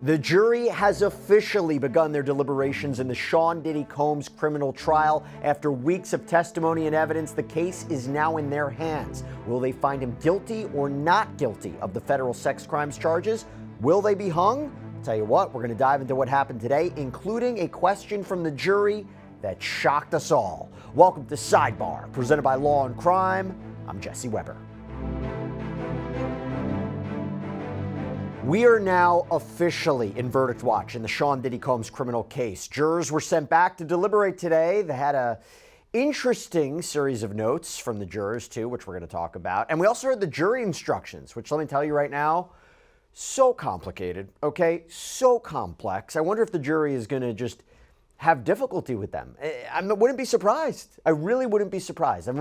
The jury has officially begun their deliberations in the Sean Diddy Combs criminal trial. After weeks of testimony and evidence, the case is now in their hands. Will they find him guilty or not guilty of the federal sex crimes charges? Will they be hung? I'll tell you what, we're going to dive into what happened today, including a question from the jury that shocked us all. Welcome to Sidebar, presented by Law&Crime. I'm Jesse Weber. We are now officially in verdict watch in the Sean Diddy Combs criminal case. Jurors were sent back to deliberate today. They had a interesting series of notes from the jurors too, which we're going to talk about. And we also heard the jury instructions, which let me tell you right now, so complicated, okay? So complex. I wonder if the jury is going to just have difficulty with them. I wouldn't be surprised. I really wouldn't be surprised. And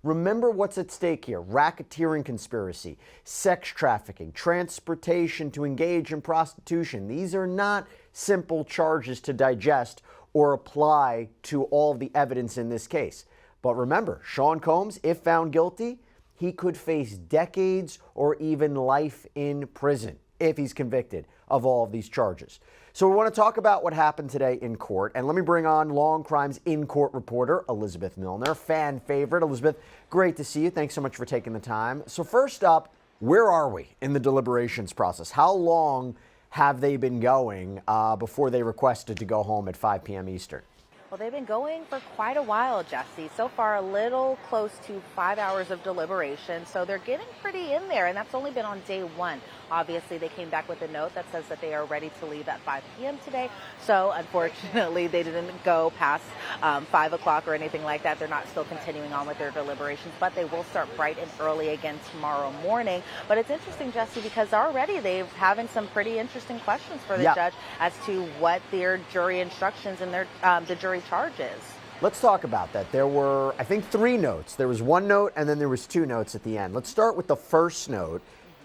remember what's at stake here. Racketeering conspiracy, sex trafficking, transportation to engage in prostitution. These are not simple charges to digest or apply to all of the evidence in this case. But remember, Sean Combs, if found guilty, he could face decades or even life in prison if he's convicted of all of these charges. So we want to talk about what happened today in court. And let me bring on Law&Crime's in-court reporter, Elizabeth Millner, fan favorite. Elizabeth, great to see you. Thanks so much for taking the time. So first up, where are we in the deliberations process? How long have they been going before they requested to go home at 5 p.m. Eastern? Well, they've been going for quite a while, Jesse. So far, a little close to 5 hours of deliberation. So they're getting pretty in there, and that's only been on day one. Obviously, they came back with a note that says that they are ready to leave at 5 p.m. today. So unfortunately, they didn't go past 5 o'clock or anything like that. They're not still continuing on with their deliberations, but they will start bright and early again tomorrow morning. But it's interesting, Jesse, because already they're having some pretty interesting questions for the judge as to what their jury instructions and their the jury charges. Let's talk about that. There were, I think, 3 notes. There was 1 note and then there was 2 notes at the end. Let's start with the first note.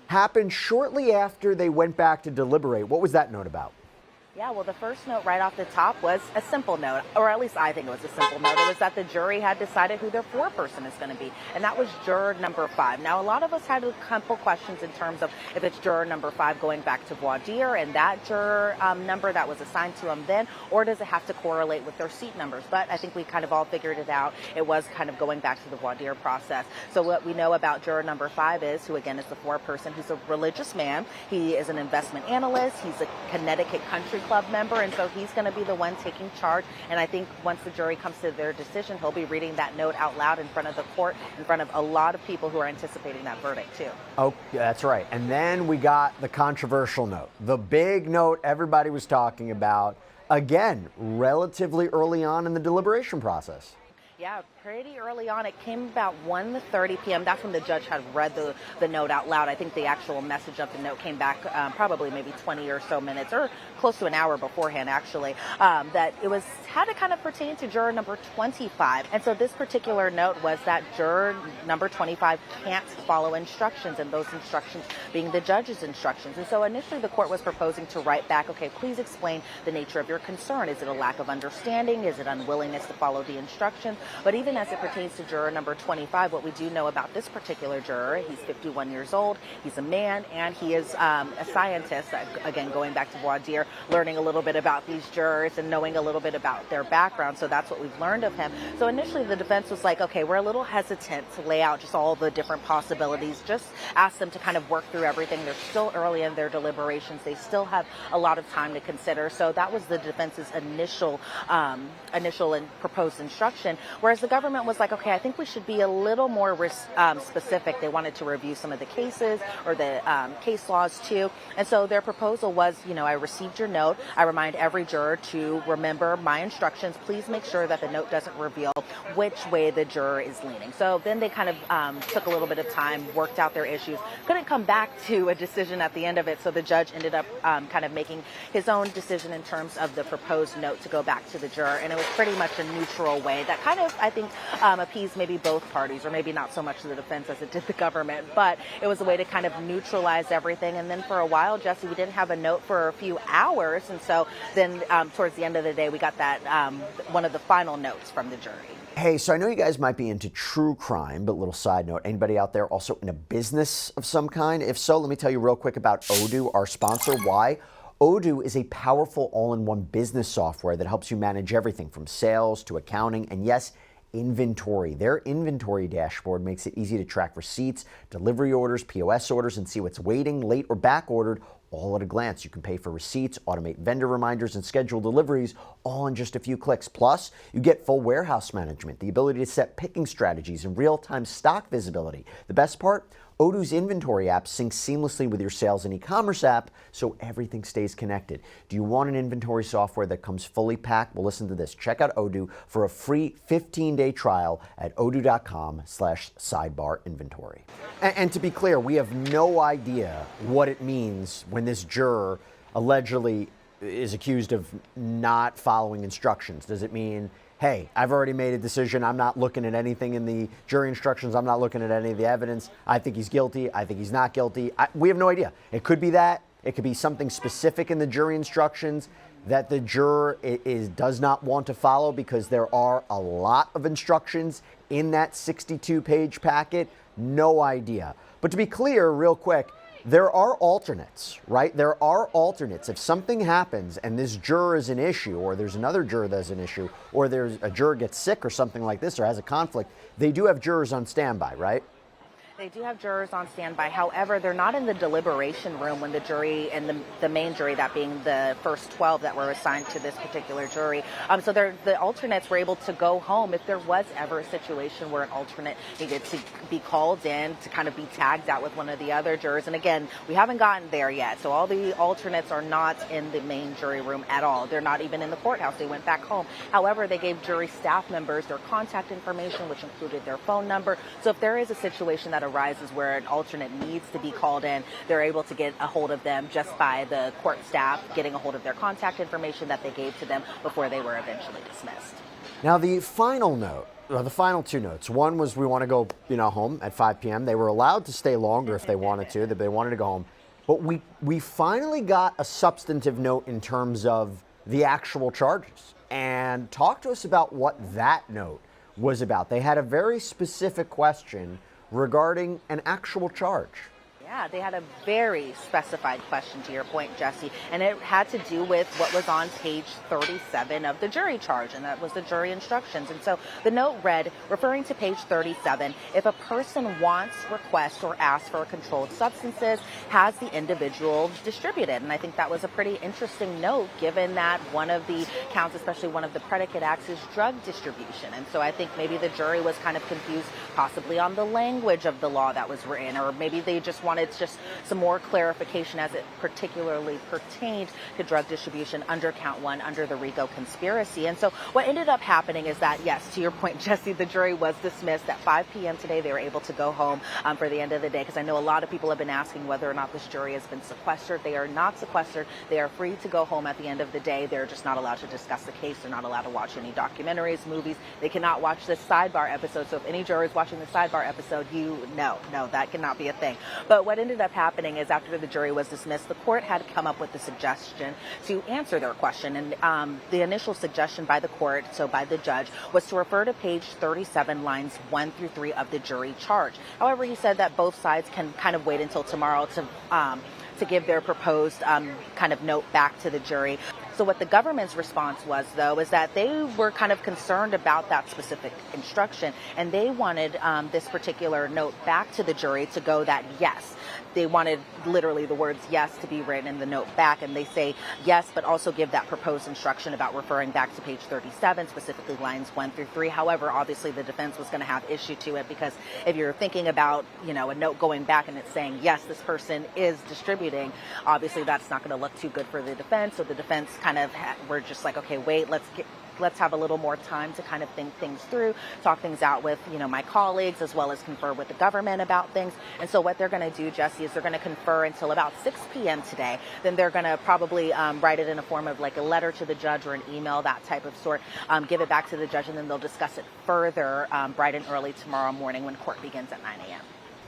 Happened shortly after they went back to deliberate. What was that note about? Yeah, well, the first note right off the top was a simple note, or at least I think it was a simple note. It was that the jury had decided who their foreperson is going to be, and that was juror number 5. Now, a lot of us had a couple questions in terms of if it's juror number 5 going back to voir dire and that juror number that was assigned to them then, or does it have to correlate with their seat numbers? But I think we kind of all figured it out. It was kind of going back to the voir dire process. So what we know about juror number 5 is, who again is the foreperson, he's a religious man. He is an investment analyst. He's a Connecticut Country Club member, and so he's going to be the one taking charge. And I think once the jury comes to their decision, he'll be reading that note out loud in front of the court, in front of a lot of people who are anticipating that verdict too. Oh, yeah, that's right. And then we got the controversial note, the big note everybody was talking about, again, relatively early on in the deliberation process. Yeah, pretty early on. It came about 1:30 p.m. That's when the judge had read the note out loud. I think the actual message of the note came back probably maybe 20 or so minutes, or close to an hour beforehand, actually, that it had to kind of pertain to juror number 25. And so this particular note was that juror number 25 can't follow instructions, and those instructions being the judge's instructions. And so initially the court was proposing to write back, okay, please explain the nature of your concern. Is it a lack of understanding? Is it unwillingness to follow the instructions? But even as it pertains to juror number 25, what we do know about this particular juror, he's 51 years old, he's a man, and he is a scientist, again, going back to voir dire, learning a little bit about these jurors and knowing a little bit about their background. So that's what we've learned of him. So initially the defense was like, okay, we're a little hesitant to lay out just all the different possibilities, just ask them to kind of work through everything. They're still early in their deliberations. They still have a lot of time to consider. So that was the defense's initial and proposed instruction. Whereas the government was like, okay, I think we should be a little more specific. They wanted to review some of the cases or the case laws too. And so their proposal was, I received your note. I remind every juror to remember my instructions. Please make sure that the note doesn't reveal which way the juror is leaning. So then they kind of took a little bit of time, worked out their issues, couldn't come back to a decision at the end of it. So the judge ended up kind of making his own decision in terms of the proposed note to go back to the juror. And it was pretty much a neutral way that kind of, I think, appeased maybe both parties, or maybe not so much the defense as it did the government, but it was a way to kind of neutralize everything. And then for a while, Jesse, we didn't have a note for a few hours, and so then towards the end of the day, we got that one of the final notes from the jury. Hey, so I know you guys might be into true crime, but little side note, anybody out there also in a business of some kind? If so, let me tell you real quick about Odoo, our sponsor. Why? Odoo is a powerful all-in-one business software that helps you manage everything from sales to accounting and, yes, inventory. Their inventory dashboard makes it easy to track receipts, delivery orders, POS orders, and see what's waiting, late, or back ordered all at a glance. You can pay for receipts, automate vendor reminders, and schedule deliveries all in just a few clicks. Plus, you get full warehouse management, the ability to set picking strategies, and real-time stock visibility. The best part? Odoo's inventory app syncs seamlessly with your sales and e-commerce app, so everything stays connected. Do you want an inventory software that comes fully packed? Well, listen to this. Check out Odoo for a free 15-day trial at odoo.com/sidebarainventory. And to be clear, we have no idea what it means when this juror allegedly is accused of not following instructions. Does it mean, hey, I've already made a decision, I'm not looking at anything in the jury instructions, I'm not looking at any of the evidence, I think he's guilty, I think he's not guilty? We have no idea. It could be that. It could be something specific in the jury instructions that the juror does not want to follow, because there are a lot of instructions in that 62-page packet. No idea. But to be clear, real quick, there are alternates, right? There are alternates. If something happens and this juror is an issue, or there's another juror that's an issue, or there's a juror gets sick or something like this, or has a conflict, they do have jurors on standby, right? They do have jurors on standby. However, they're not in the deliberation room when the jury and the main jury, that being the first 12 that were assigned to this particular jury. So the alternates were able to go home if there was ever a situation where an alternate needed to be called in to kind of be tagged out with one of the other jurors. And again, we haven't gotten there yet. So all the alternates are not in the main jury room at all. They're not even in the courthouse. They went back home. However, they gave jury staff members their contact information, which included their phone number. So if there is a situation that arises where an alternate needs to be called in, they're able to get a hold of them just by the court staff getting a hold of their contact information that they gave to them before they were eventually dismissed. Now, the final note, or the final two notes, one was we want to go, home at 5 p.m. They were allowed to stay longer if they wanted to, that they wanted to go home. But we finally got a substantive note in terms of the actual charges. And talk to us about what that note was about. They had a very specific question regarding an actual charge. Yeah, they had a very specified question, to your point, Jesse, and it had to do with what was on page 37 of the jury charge, and that was the jury instructions. And so the note read, referring to page 37, if a person wants, requests, or asks for controlled substances, has the individual distributed? And I think that was a pretty interesting note, given that one of the counts, especially one of the predicate acts, is drug distribution. And so I think maybe the jury was kind of confused possibly on the language of the law that was written, or maybe they just wanted just some more clarification as it particularly pertained to drug distribution under count 1 under the RICO conspiracy. And so what ended up happening is that, yes, to your point, Jesse, the jury was dismissed at 5 p.m. today. They were able to go home for the end of the day, because I know a lot of people have been asking whether or not this jury has been sequestered. They are not sequestered. They are free to go home at the end of the day. They're just not allowed to discuss the case. They're not allowed to watch any documentaries, movies. They cannot watch this Sidebar episode. So if any juror is watching the Sidebar episode, no, that cannot be a thing. But what ended up happening is, after the jury was dismissed, the court had come up with the suggestion to answer their question. And the initial suggestion by the court, so by the judge, was to refer to page 37, lines 1 through 3 of the jury charge. However, he said that both sides can kind of wait until tomorrow to give their proposed kind of note back to the jury. So what the government's response was, though, is that they were kind of concerned about that specific instruction, and they wanted this particular note back to the jury to go that yes. They wanted literally the words yes to be written in the note back, and they say yes, but also give that proposed instruction about referring back to page 37, specifically lines 1 through 3. However, obviously the defense was going to have issue to it, because if you're thinking about, a note going back and it's saying yes, this person is distributing, obviously that's not going to look too good for the defense. So the defense kind of were just like, okay, wait, let's have a little more time to kind of think things through, talk things out with, my colleagues, as well as confer with the government about things. And so what they're going to do, Jesse, is they're going to confer until about 6 p.m. today. Then they're going to probably write it in a form of like a letter to the judge or an email, that type of sort, give it back to the judge, and then they'll discuss it further bright and early tomorrow morning when court begins at 9 a.m.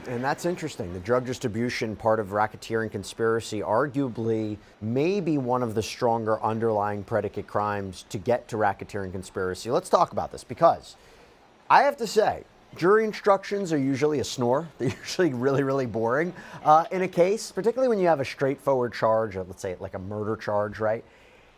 And that's interesting. The drug distribution part of racketeering conspiracy, arguably maybe one of the stronger underlying predicate crimes to get to racketeering conspiracy. Let's talk about this, because I have to say, jury instructions are usually a snore. They're usually really, really boring in a case, particularly when you have a straightforward charge, or let's say like a murder charge, right?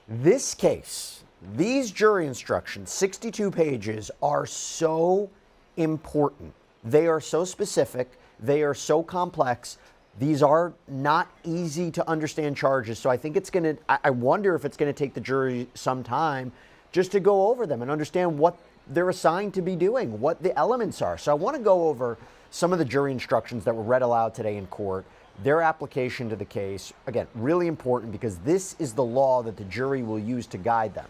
This case, these jury instructions, 62 pages, are so important. They are so specific. They are so complex. These are not easy to understand charges. So I think it's going to, I wonder if it's going to take the jury some time just to go over them and understand what they're assigned to be doing, what the elements are. So I want to go over some of the jury instructions that were read aloud today in court, their application to the case. Again, really important because this is the law that the jury will use to guide them.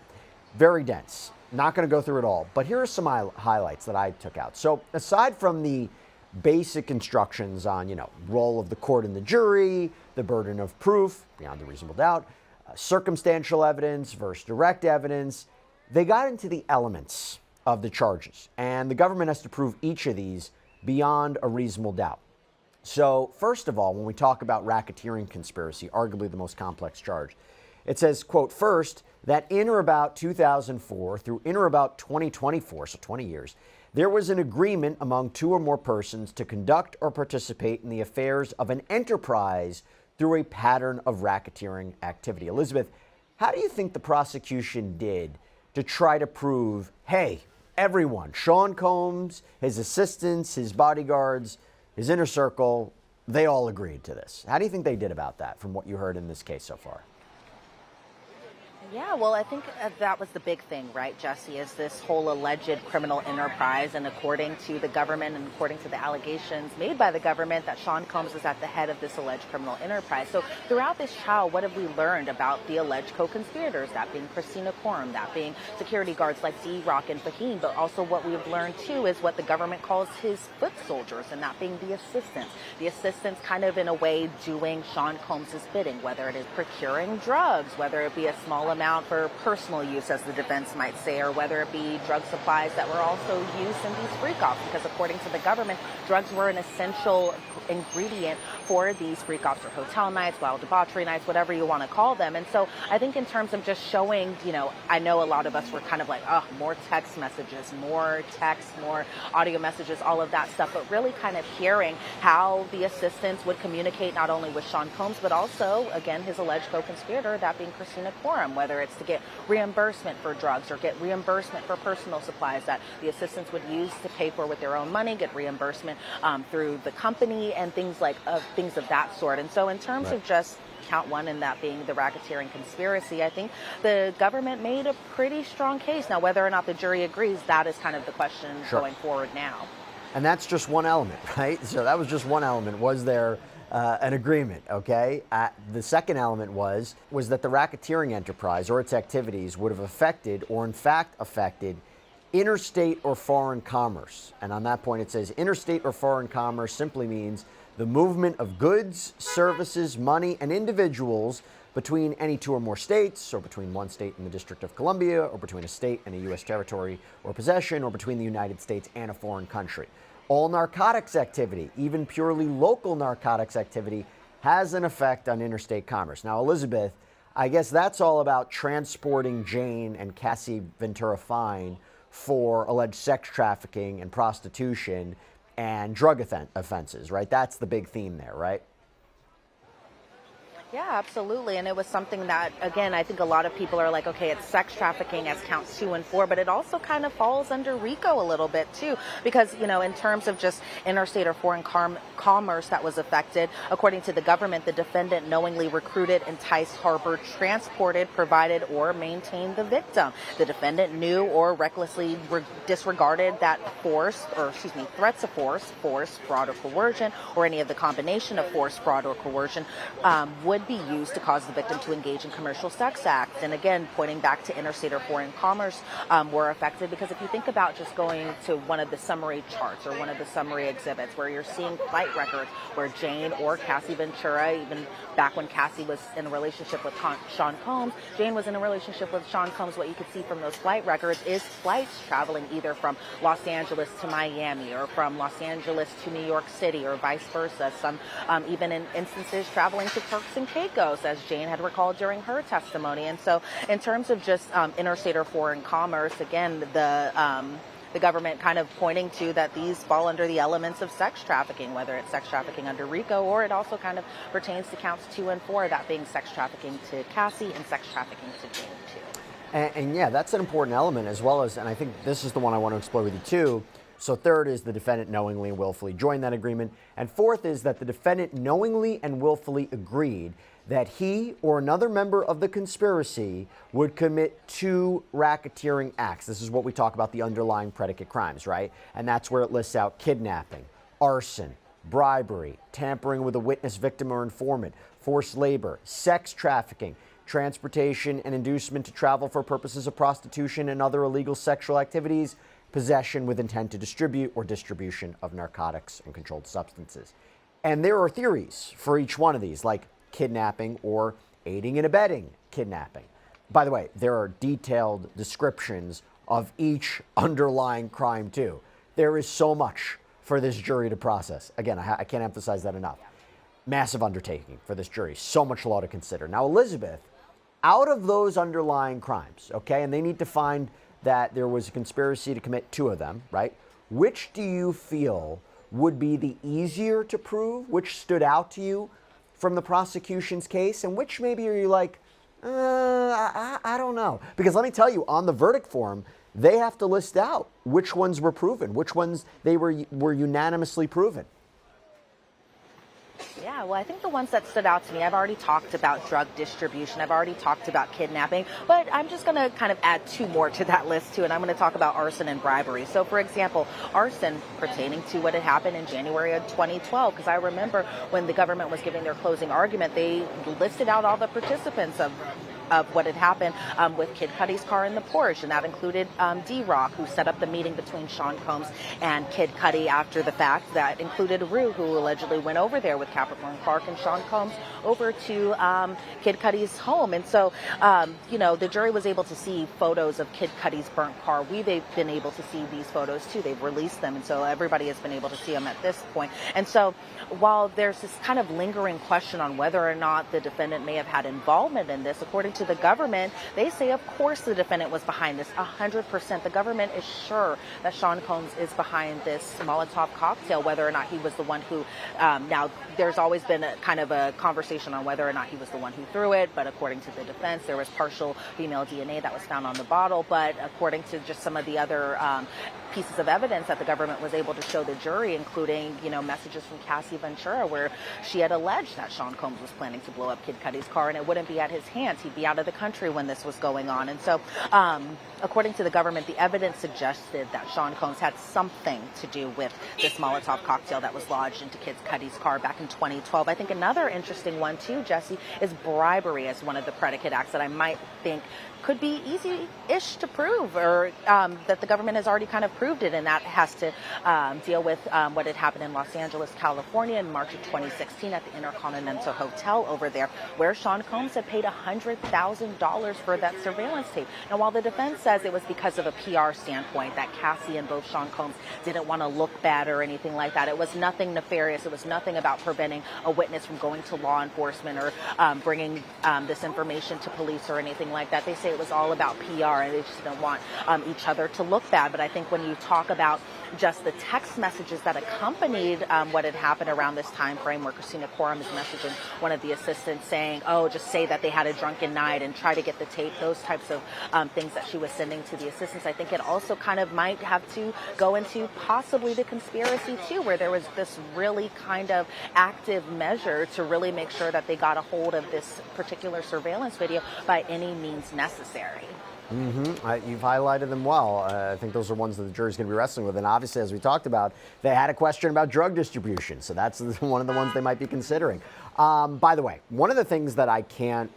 Very dense. Not going to go through it all, but here are some highlights that I took out. So aside from the basic instructions on, role of the court and the jury, the burden of proof, beyond a reasonable doubt, circumstantial evidence versus direct evidence, they got into the elements of the charges, and the government has to prove each of these beyond a reasonable doubt. So first of all, when we talk about racketeering conspiracy, arguably the most complex charge, it says, quote, first, that in or about 2004 through in or about 2024, so 20 years, there was an agreement among two or more persons to conduct or participate in the affairs of an enterprise through a pattern of racketeering activity. Elizabeth, how do you think the prosecution did to try to prove, hey, everyone, Sean Combs, his assistants, his bodyguards, his inner circle, they all agreed to this? How do you think they did about that from what you heard in this case so far? Yeah, well, I think that was the big thing, right, Jesse, is this whole alleged criminal enterprise. And according to the government and according to the allegations made by the government, that Sean Combs is at the head of this alleged criminal enterprise. So throughout this trial, what have we learned about the alleged co-conspirators, that being Christina Quorum, that being security guards like D-Rock and Fahim, but also what we have learned, too, is what the government calls his foot soldiers, and that being the assistants. The assistants kind of, in a way, doing Sean Combs' bidding, whether it is procuring drugs, whether it be a small amount for personal use, as the defense might say, or whether it be drug supplies that were also used in these freak-offs, because according to the government, drugs were an essential ingredient for these freak-offs or hotel nights, wild debauchery nights, whatever you want to call them. And so I think in terms of just showing, I know a lot of us were kind of like, oh, more text messages, more text, more audio messages, all of that stuff, but really kind of hearing how the assistants would communicate not only with Sean Combs, but also, again, his alleged co-conspirator, that being Christina Quorum, whether it's to get reimbursement for drugs or get reimbursement for personal supplies that the assistants would use to pay for with their own money, get reimbursement through the company and things of that sort. And so in terms of just count one, and that being the racketeering conspiracy, I think the government made a pretty strong case. Now, whether or not the jury agrees, that is kind of the question going forward now. And that's just one element, right? So that was just one element. Was there an agreement, okay? The second element was that the racketeering enterprise or its activities would have affected, or in fact affected, interstate or foreign commerce. And on that point, it says interstate or foreign commerce simply means the movement of goods, services, money, and individuals between any two or more states, or between one state and the District of Columbia, or between a state and a U.S. territory or possession, or between the United States and a foreign country. All narcotics activity, even purely local narcotics activity, has an effect on interstate commerce. Now, Elizabeth, I guess that's all about transporting Jane and Cassie Ventura Fine for alleged sex trafficking and prostitution and drug offenses, right? That's the big theme there, right? Yeah, absolutely. And it was something that, again, I think a lot of people are like, okay, it's sex trafficking as counts 2 and 4, but it also kind of falls under RICO a little bit too, because, in terms of just interstate or foreign commerce that was affected, according to the government, the defendant knowingly recruited, enticed, harbored, transported, provided, or maintained the victim. The defendant knew or recklessly disregarded that threats of force, fraud, or coercion, or any of the combination of force, fraud, or coercion would be used to cause the victim to engage in commercial sex acts. And again, pointing back to interstate or foreign commerce were affected, because if you think about just going to one of the summary charts or one of the summary exhibits where you're seeing flight records where Jane or Cassie Ventura, even back when Cassie was in a relationship with Sean Combs, Jane was in a relationship with Sean Combs, what you could see from those flight records is flights traveling either from Los Angeles to Miami or from Los Angeles to New York City or vice versa. Some even in instances traveling to Turks and Caicos, as Jane had recalled during her testimony. And so in terms of just interstate or foreign commerce, again, the government kind of pointing to that these fall under the elements of sex trafficking, whether it's sex trafficking under RICO or it also kind of pertains to counts 2 and 4, that being sex trafficking to Cassie and sex trafficking to Jane too. And yeah, that's an important element as well as, and I think this is the one I want to explore with you too. So third is the defendant knowingly and willfully joined that agreement. And fourth is that the defendant knowingly and willfully agreed that he or another member of the conspiracy would commit 2 racketeering acts. This is what we talk about, the underlying predicate crimes, right? And that's where it lists out kidnapping, arson, bribery, tampering with a witness, victim, or informant, forced labor, sex trafficking, transportation and inducement to travel for purposes of prostitution and other illegal sexual activities, possession with intent to distribute, or distribution of narcotics and controlled substances. And there are theories for each one of these, like kidnapping or aiding and abetting kidnapping. By the way, there are detailed descriptions of each underlying crime too. There is so much for this jury to process. Again, I can't emphasize that enough. Massive undertaking for this jury, so much law to consider. Now, Elizabeth, out of those underlying crimes, okay, and they need to find that there was a conspiracy to commit 2 of them, right? Which do you feel would be the easier to prove? Which stood out to you from the prosecution's case? And which maybe are you like, I don't know? Because let me tell you, on the verdict form, they have to list out which ones were proven, which ones they were unanimously proven. Yeah, well, I think the ones that stood out to me, I've already talked about drug distribution. I've already talked about kidnapping, but I'm just going to kind of add 2 more to that list too, and I'm going to talk about arson and bribery. So, for example, arson pertaining to what had happened in January of 2012, because I remember when the government was giving their closing argument, they listed out all the participants of what had happened with Kid Cudi's car in the Porsche, and that included D-Rock, who set up the meeting between Sean Combs and Kid Cudi after the fact. That included Rue, who allegedly went over there with Capricorn Park and Sean Combs over to Kid Cudi's home. And so, the jury was able to see photos of Kid Cudi's burnt car. We've been able to see these photos too. They've released them, and so everybody has been able to see them at this point. And so, while there's this kind of lingering question on whether or not the defendant may have had involvement in this, according to the government, they say, of course, the defendant was behind this 100%. The government is sure that Sean Combs is behind this Molotov cocktail, whether or not he was the one who, now there's always been a kind of a conversation on whether or not he was the one who threw it, but according to the defense, there was partial female DNA that was found on the bottle, but according to just some of the other pieces of evidence that the government was able to show the jury, including, messages from Cassie Ventura where she had alleged that Sean Combs was planning to blow up Kid Cudi's car and it wouldn't be at his hands. He'd be out of the country when this was going on. And so, according to the government, the evidence suggested that Sean Combs had something to do with this Molotov cocktail that was lodged into Kid Cudi's car back in 2012. I think another interesting one too, Jesse, is bribery as one of the predicate acts that I might think could be easy-ish to prove, or that the government has already kind of proved it, and that has to deal with what had happened in Los Angeles, California in March of 2016 at the Intercontinental Hotel over there, where Sean Combs had paid $100,000 for that surveillance tape. Now, while the defense says it was because of a PR standpoint, that Cassie and both Sean Combs didn't want to look bad or anything like that, it was nothing nefarious. It was nothing about preventing a witness from going to law enforcement or bringing this information to police or anything like that. They say it was all about PR and they just didn't want each other to look bad. But I think when you talk about just the text messages that accompanied what had happened around this time frame, where Christina Quorum is messaging one of the assistants saying, oh, just say that they had a drunken night and try to get the tape, those types of things that she was sending to the assistants, I think it also kind of might have to go into possibly the conspiracy too, where there was this really kind of active measure to really make sure that they got a hold of this particular surveillance video by any means necessary. You've highlighted them well. I think those are ones that the jury's going to be wrestling with. And obviously, as we talked about, they had a question about drug distribution. So that's one of the ones they might be considering. By the way, one of the things that I can't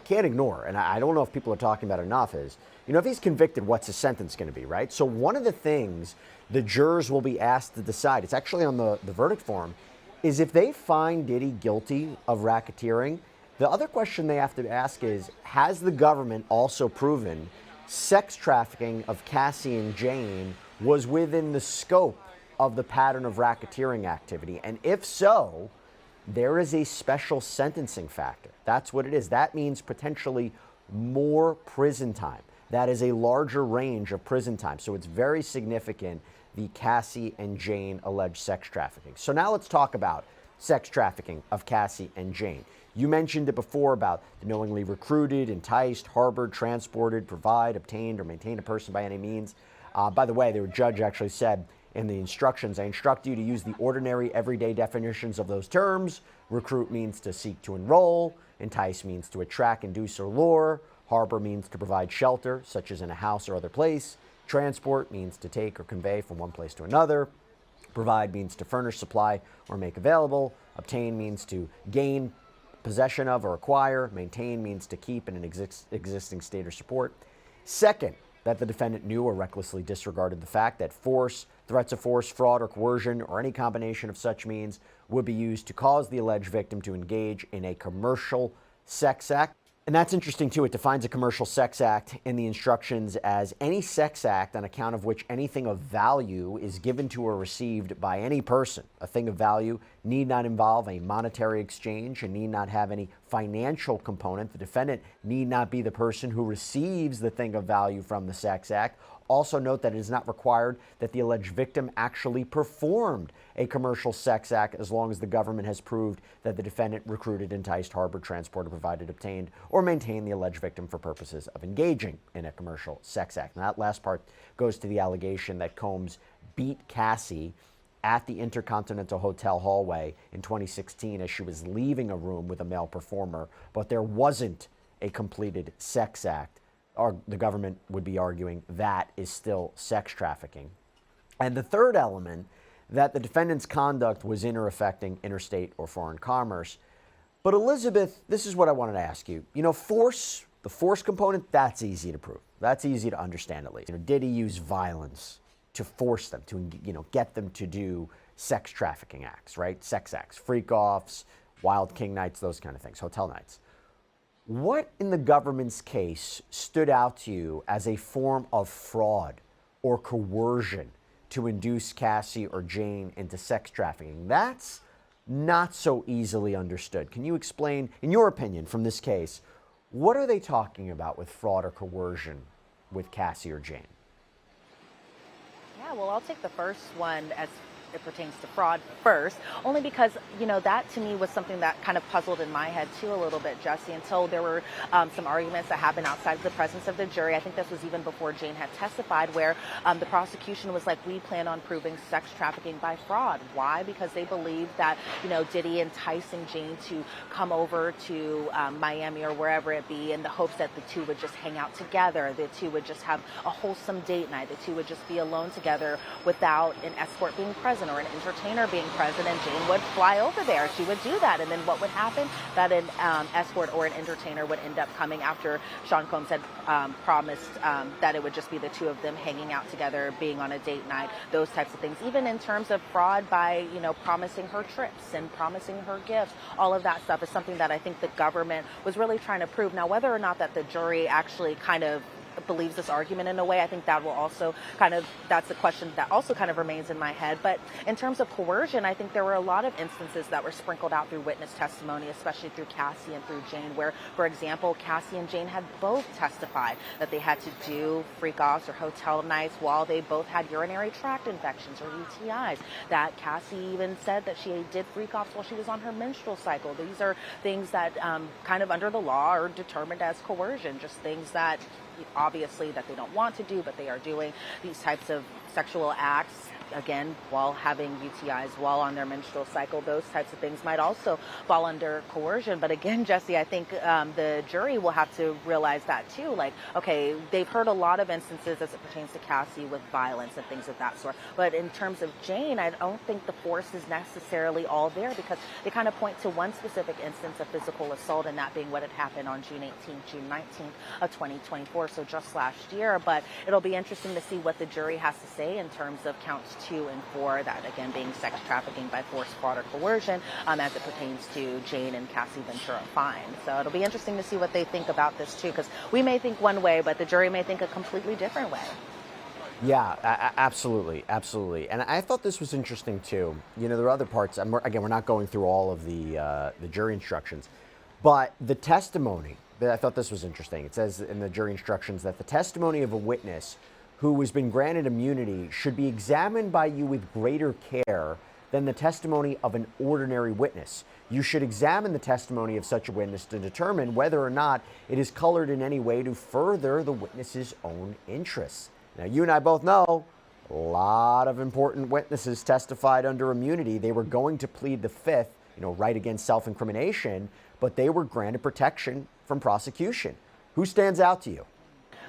ignore, and I don't know if people are talking about it enough, is, if he's convicted, what's his sentence going to be, right? So one of the things the jurors will be asked to decide, it's actually on the verdict form, is if they find Diddy guilty of racketeering, the other question they have to ask is, has the government also proven sex trafficking of Cassie and Jane was within the scope of the pattern of racketeering activity? And if so, there is a special sentencing factor. That's what it is. That means potentially more prison time. that is a larger range of prison time. So it's very significant, the Cassie and Jane alleged sex trafficking. So now let's talk about sex trafficking of Cassie and Jane. You mentioned it before about the knowingly recruited, enticed, harbored, transported, provide, obtained, or maintain a person by any means. By the way, the judge actually said in the instructions, I instruct you to use the ordinary everyday definitions of those terms. Recruit means to seek to enroll. Entice means to attract, induce, or lure. Harbor means to provide shelter, such as in a house or other place. Transport means to take or convey from one place to another. Provide means to furnish, supply, or make available. Obtain means to gain possession of or acquire. Maintain means to keep in an existing state or support. Second, that the defendant knew or recklessly disregarded the fact that force, threats of force, fraud, or coercion, or any combination of such means would be used to cause the alleged victim to engage in a commercial sex act. And that's interesting too. It defines a commercial sex act in the instructions as any sex act on account of which anything of value is given to or received by any person. A thing of value need not involve a monetary exchange and need not have any financial component. The defendant need not be the person who receives the thing of value from the sex act. Also note that it is not required that the alleged victim actually performed a commercial sex act as long as the government has proved that the defendant recruited, enticed, harbored, transported, provided, obtained, or maintained the alleged victim for purposes of engaging in a commercial sex act. And that last part goes to the allegation that Combs beat Cassie at the Intercontinental Hotel hallway in 2016 as she was leaving a room with a male performer, but there wasn't a completed sex act. The government would be arguing that is still sex trafficking. And the third element, that the defendant's conduct was in or affecting interstate or foreign commerce. But Elizabeth, this is what I wanted to ask you. You know, force, the force component, that's easy to prove. That's easy to understand at least. You know, Diddy used violence to force them, to, get them to do sex trafficking acts, right? Sex acts, freak-offs, wild king nights, those kind of things, hotel nights. What in the government's case stood out to you as a form of fraud or coercion to induce Cassie or Jane into sex trafficking? That's not so easily understood. Can you explain, in your opinion, from this case, what are they talking about with fraud or coercion with Cassie or Jane? Yeah, well, I'll take the first one as it pertains to fraud first, only because, that to me was something that kind of puzzled in my head too a little bit, Jesse, until there were some arguments that happened outside of the presence of the jury. I think this was even before Jane had testified, where the prosecution was like, we plan on proving sex trafficking by fraud. Why? Because they believed that, Diddy enticing Jane to come over to Miami or wherever it be in the hopes that the two would just hang out together. The two would just have a wholesome date night. The two would just be alone together without an escort being present or an entertainer being present, and Jane would fly over there. She would do that, and then what would happen? That an escort or an entertainer would end up coming after Sean Combs had promised that it would just be the two of them hanging out together, being on a date night, those types of things. Even in terms of fraud by, promising her trips and promising her gifts, all of that stuff is something that I think the government was really trying to prove. Now, whether or not that the jury actually kind of believes this argument in a way, I think that will also that's a question that also kind of remains in my head. But in terms of coercion, I think there were a lot of instances that were sprinkled out through witness testimony, especially through Cassie and through Jane, where, for example, Cassie and Jane had both testified that they had to do freak-offs or hotel nights while they both had urinary tract infections or UTIs. That Cassie even said that she did freak-offs while she was on her menstrual cycle. These are things that kind of under the law are determined as coercion, just things that obviously that they don't want to do, but they are doing these types of sexual acts, again, while having UTIs, while on their menstrual cycle. Those types of things might also fall under coercion. But again, Jesse, I think the jury will have to realize that too. Like, okay, they've heard a lot of instances as it pertains to Cassie with violence and things of that sort. But in terms of Jane, I don't think the force is necessarily all there, because they kind of point to one specific instance of physical assault, and that being what had happened on June 18th, June 19th of 2024, so just last year. But it'll be interesting to see what the jury has to say in terms of counts 2 and 4, that again being sex trafficking by force, fraud, or coercion, as it pertains to Jane and Cassie Ventura Fine. So it'll be interesting to see what they think about this too, because we may think one way, but the jury may think a completely different way. Yeah, absolutely, absolutely. And I thought this was interesting too. There are other parts. Again, we're not going through all of the jury instructions, but the testimony I thought this was interesting. It says in the jury instructions that the testimony of a witness who has been granted immunity should be examined by you with greater care than the testimony of an ordinary witness. You should examine the testimony of such a witness to determine whether or not it is colored in any way to further the witness's own interests. Now, you and I both know a lot of important witnesses testified under immunity. They were going to plead the fifth, right against self-incrimination, but they were granted protection from prosecution. Who stands out to you?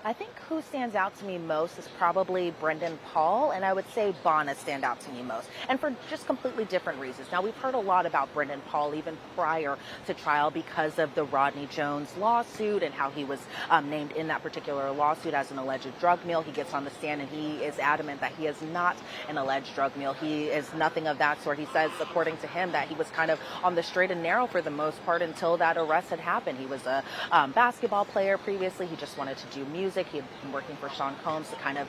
I think who stands out to me most is probably Brendan Paul, and I would say Bonner stand out to me most, and for just completely different reasons. Now, we've heard a lot about Brendan Paul even prior to trial because of the Rodney Jones lawsuit and how he was named in that particular lawsuit as an alleged drug mule. He gets on the stand and he is adamant that he is not an alleged drug mule. He is nothing of that sort. He says, according to him, that he was kind of on the straight and narrow for the most part until that arrest had happened. He was a basketball player previously. He just wanted to do music. He had been working for Sean Combs to kind of,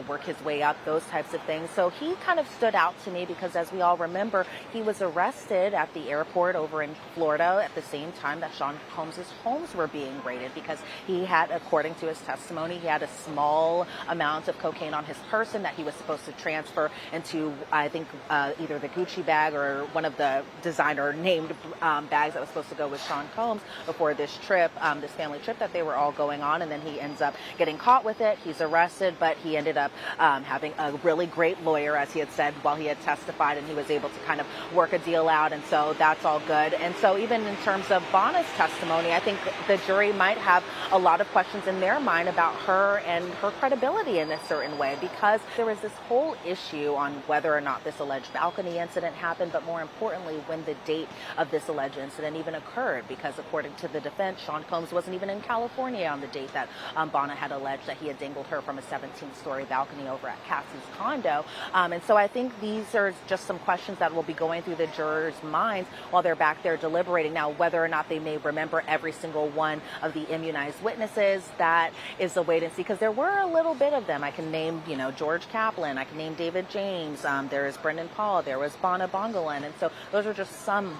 work his way up, those types of things. So he kind of stood out to me because, as we all remember, he was arrested at the airport over in Florida at the same time that Sean Combs' homes were being raided because he had, according to his testimony, he had a small amount of cocaine on his person that he was supposed to transfer into, I think, either the Gucci bag or one of the designer named bags that was supposed to go with Sean Combs before this trip, this family trip that they were all going on. And then he ends up getting caught with it. He's arrested, but he ended up having a really great lawyer, as he had said, while he had testified, and he was able to kind of work a deal out, and so that's all good. And so even in terms of Bonner's testimony, I think the jury might have a lot of questions in their mind about her and her credibility in a certain way, because there was this whole issue on whether or not this alleged balcony incident happened, but more importantly, when the date of this alleged incident even occurred, because according to the defense, Sean Combs wasn't even in California on the date that Bonner had alleged that he had dangled her from a 17-story balcony over at Cassie's condo. And so I think these are just some questions that will be going through the jurors' minds while they're back there deliberating. Now, whether or not they may remember every single one of the immunized witnesses, that is a wait and see, because there were a little bit of them. I can name, George Kaplan. I can name David James. There is Brendan Paul. There was Bonner Bongolan. And so those are just some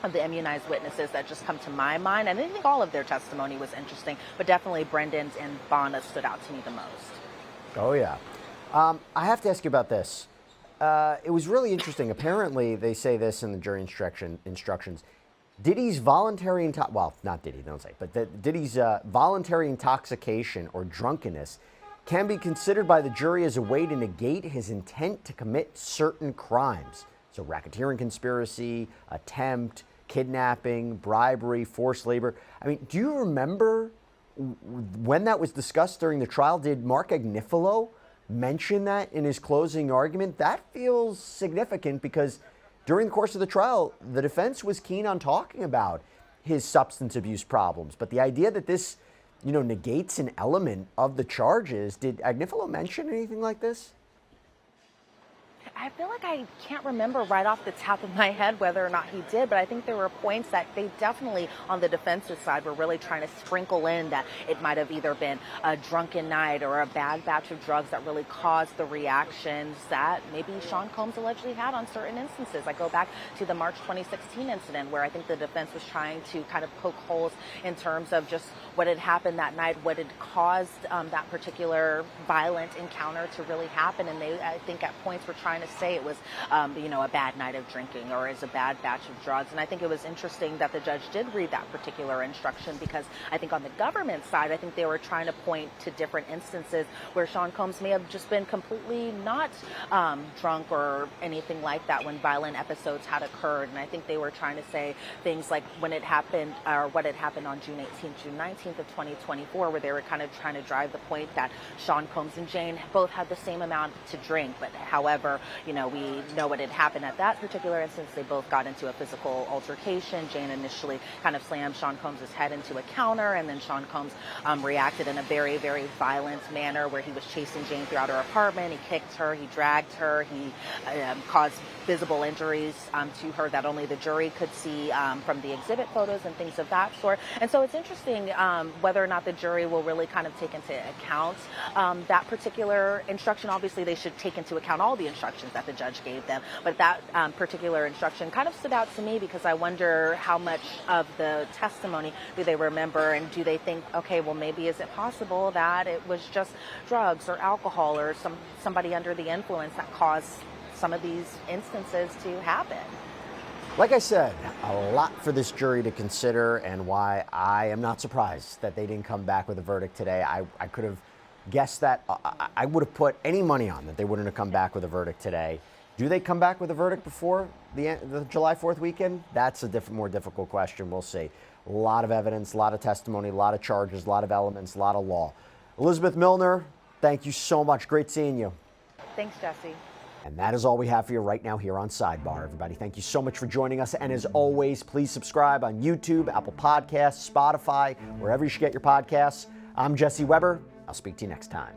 of the immunized witnesses that just come to my mind. And I think all of their testimony was interesting, but definitely Brendan's and Bonner stood out to me the most. Oh, yeah. I have to ask you about this. It was really interesting. Apparently, they say this in the jury instructions. Diddy's voluntary, not Diddy, don't say, but Diddy's voluntary intoxication or drunkenness can be considered by the jury as a way to negate his intent to commit certain crimes. So racketeering conspiracy, attempt, kidnapping, bribery, forced labor. I mean, do you remember when that was discussed during the trial? Did Mark Agnifilo mention that in his closing argument? That feels significant because during the course of the trial, the defense was keen on talking about his substance abuse problems. But the idea that this, negates an element of the charges, did Agnifilo mention anything like this? I feel like I can't remember right off the top of my head whether or not he did, but I think there were points that they definitely, on the defensive side, were really trying to sprinkle in that it might have either been a drunken night or a bad batch of drugs that really caused the reactions that maybe Sean Combs allegedly had on certain instances. I go back to the March 2016 incident where I think the defense was trying to kind of poke holes in terms of just what had happened that night, what had caused that particular violent encounter to really happen. And they, I think, at points were trying to say it was, a bad night of drinking or is a bad batch of drugs. And I think it was interesting that the judge did read that particular instruction, because I think on the government side, I think they were trying to point to different instances where Sean Combs may have just been completely not drunk or anything like that when violent episodes had occurred. And I think they were trying to say things like when it happened or what had happened on June 18th, June 19th of 2024, where they were kind of trying to drive the point that Sean Combs and Jane both had the same amount to drink. But however, we know what had happened at that particular instance. They both got into a physical altercation. Jane initially kind of slammed Sean Combs' head into a counter, and then Sean Combs reacted in a very, very violent manner where he was chasing Jane throughout her apartment. He kicked her, he dragged her, he caused visible injuries to her that only the jury could see from the exhibit photos and things of that sort. And so it's interesting whether or not the jury will really kind of take into account that particular instruction. Obviously, they should take into account all the instructions instructions that the judge gave them. But that particular instruction kind of stood out to me because I wonder how much of the testimony do they remember, and do they think, okay, well, maybe is it possible that it was just drugs or alcohol or somebody under the influence that caused some of these instances to happen? Like I said, a lot for this jury to consider, and why I am not surprised that they didn't come back with a verdict today. I could have guessed that. I would have put any money on that they wouldn't have come back with a verdict today. Do they come back with a verdict before the July 4th weekend? That's a more difficult question. We'll see. A lot of evidence, a lot of testimony, a lot of charges, a lot of elements, a lot of law. Elizabeth Millner, thank you so much. Great seeing you. Thanks, Jesse. And that is all we have for you right now here on Sidebar. Everybody, thank you so much for joining us. And as always, please subscribe on YouTube, Apple Podcasts, Spotify, wherever you should get your podcasts. I'm Jesse Weber. I'll speak to you next time.